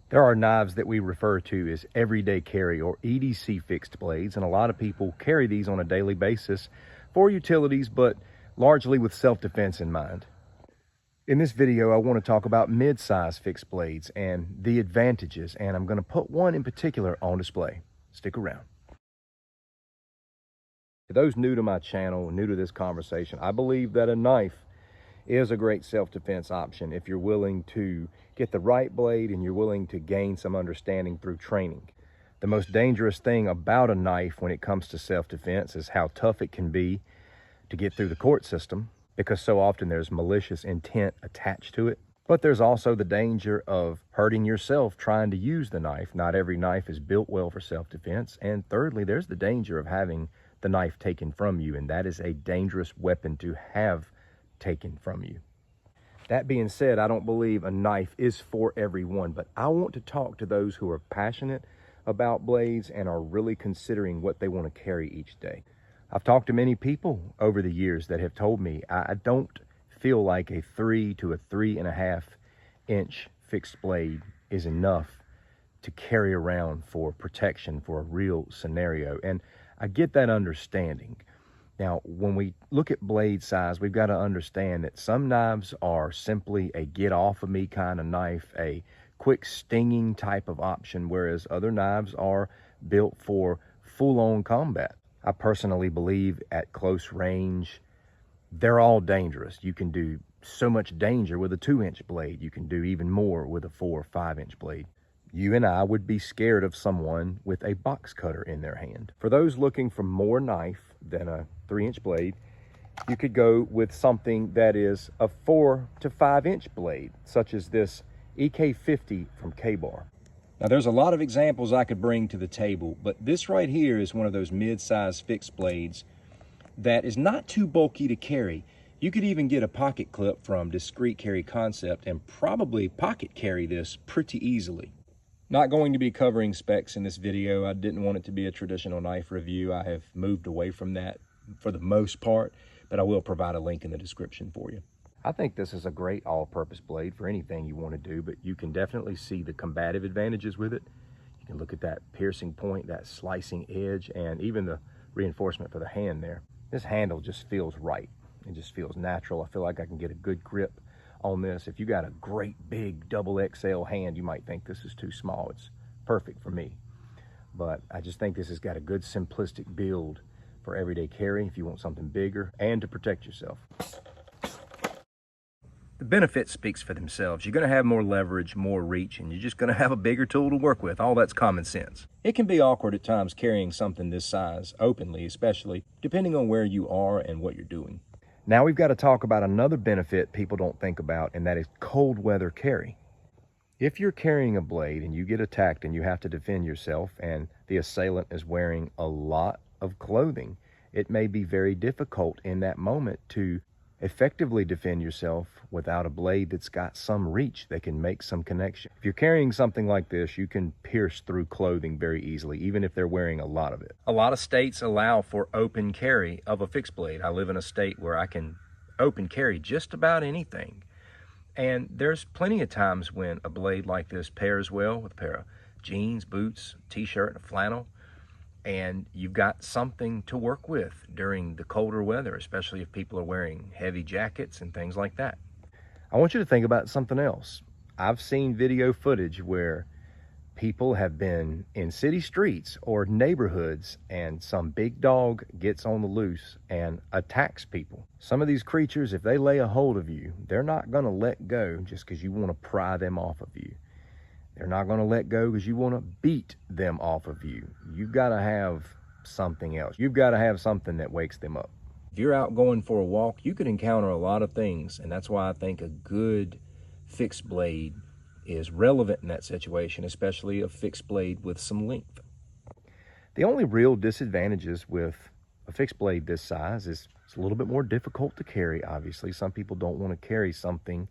There are knives that we refer to as everyday carry or EDC fixed blades, and a lot of people carry these on a daily basis for utilities, but largely with self-defense in mind. In this video, I want to talk about mid-size fixed blades and the advantages, and I'm going to put one in particular on display. Stick around. To those new to my channel, new to this conversation, I believe that a knife is a great self-defense option if you're willing to get the right blade and you're willing to gain some understanding through training. The most dangerous thing about a knife when it comes to self-defense is how tough it can be to get through the court system, because so often there's malicious intent attached to it. But there's also the danger of hurting yourself trying to use the knife. Not every knife is built well for self-defense. And thirdly, there's the danger of having the knife taken from you, and that is a dangerous weapon to have taken from you. That being said, I don't believe a knife is for everyone, but I want to talk to those who are passionate about blades and are really considering what they want to carry each day. I've talked to many people over the years that have told me I don't feel like a 3 to a 3.5 inch fixed blade is enough to carry around for protection for a real scenario, and I get that understanding. Now, when we look at blade size, we've got to understand that some knives are simply a get off of me kind of knife, a quick stinging type of option, whereas other knives are built for full-on combat. I personally believe at close range, they're all dangerous. You can do so much danger with a 2-inch blade. You can do even more with a 4 or 5-inch blade. You and I would be scared of someone with a box cutter in their hand. For those looking for more knife than a 3-inch blade, you could go with something that is a 4 to 5-inch blade, such as this EK50 from K-Bar. Now, there's a lot of examples I could bring to the table, but this right here is one of those mid-size fixed blades that is not too bulky to carry. You could even get a pocket clip from Discreet Carry Concept and probably pocket carry this pretty easily. Not going to be covering specs in this video. I didn't want it to be a traditional knife review. I have moved away from that for the most part, but I will provide a link in the description for you. I think this is a great all-purpose blade for anything you want to do, but you can definitely see the combative advantages with it. You can look at that piercing point, that slicing edge, and even the reinforcement for the hand there. This handle just feels right. It just feels natural. I feel like I can get a good grip on this. If you got a great big double XL hand, you might think this is too small. It's perfect for me. But I just think this has got a good simplistic build for everyday carry if you want something bigger and to protect yourself. The benefit speaks for themselves. You're going to have more leverage, more reach, and you're just going to have a bigger tool to work with. All that's common sense. It can be awkward at times carrying something this size openly, especially depending on where you are and what you're doing. Now we've got to talk about another benefit people don't think about, and that is cold weather carry. If you're carrying a blade and you get attacked and you have to defend yourself and the assailant is wearing a lot of clothing, it may be very difficult in that moment to effectively defend yourself without a blade that's got some reach that can make some connection. If you're carrying something like this, you can pierce through clothing very easily, even if they're wearing a lot of it. A lot of states allow for open carry of a fixed blade. I live in a state where I can open carry just about anything. And there's plenty of times when a blade like this pairs well with a pair of jeans, boots, t-shirt, and a flannel, and you've got something to work with during the colder weather, especially if people are wearing heavy jackets and things like that. I want you to think about something else. I've seen video footage where people have been in city streets or neighborhoods and some big dog gets on the loose and attacks people. Some of these creatures, if they lay a hold of you, they're not going to let go just because you want to pry them off of you. They're not going to let go because you want to beat them off of you. You've got to have something else. You've got to have something that wakes them up. If you're out going for a walk, you could encounter a lot of things, and that's why I think a good fixed blade is relevant in that situation, especially a fixed blade with some length. The only real disadvantages with a fixed blade this size is it's a little bit more difficult to carry, obviously. Some people don't want to carry something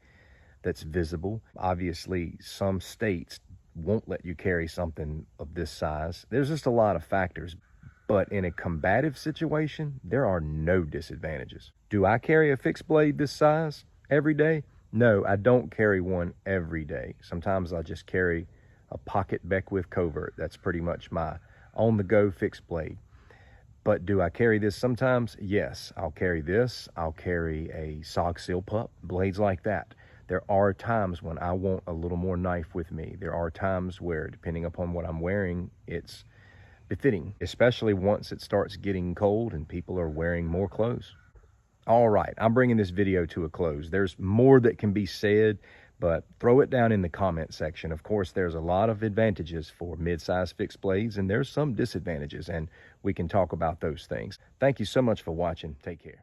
that's visible. Obviously, some states won't let you carry something of this size. There's just a lot of factors. But in a combative situation, there are no disadvantages. Do I carry a fixed blade this size every day? No, I don't carry one every day. Sometimes I just carry a pocket Beckwith covert. That's pretty much my on-the-go fixed blade. But do I carry this sometimes? Yes, I'll carry this. I'll carry a SOG Seal Pup, blades like that. There are times when I want a little more knife with me. There are times where, depending upon what I'm wearing, it's befitting, especially once it starts getting cold and people are wearing more clothes. All right, I'm bringing this video to a close. There's more that can be said, but throw it down in the comment section. Of course, there's a lot of advantages for mid-size fixed blades, and there's some disadvantages, and we can talk about those things. Thank you so much for watching. Take care.